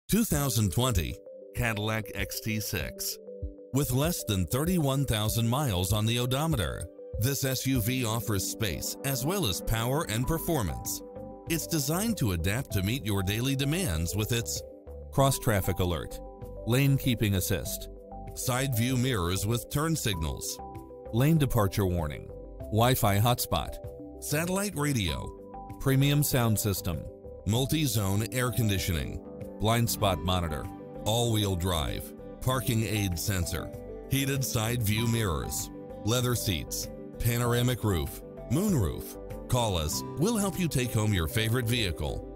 2020 Cadillac XT6. With less than 31,000 miles on the odometer, this SUV offers space as well as power and performance. It's designed to adapt to meet your daily demands with its cross-traffic alert, lane keeping assist, side view mirrors with turn signals, lane departure warning, Wi-Fi hotspot, satellite radio, premium sound system, multi-zone air conditioning, blind spot monitor, all-wheel drive, parking aid sensor, heated side view mirrors, leather seats, panoramic roof, moonroof. Call us, we'll help you take home your favorite vehicle.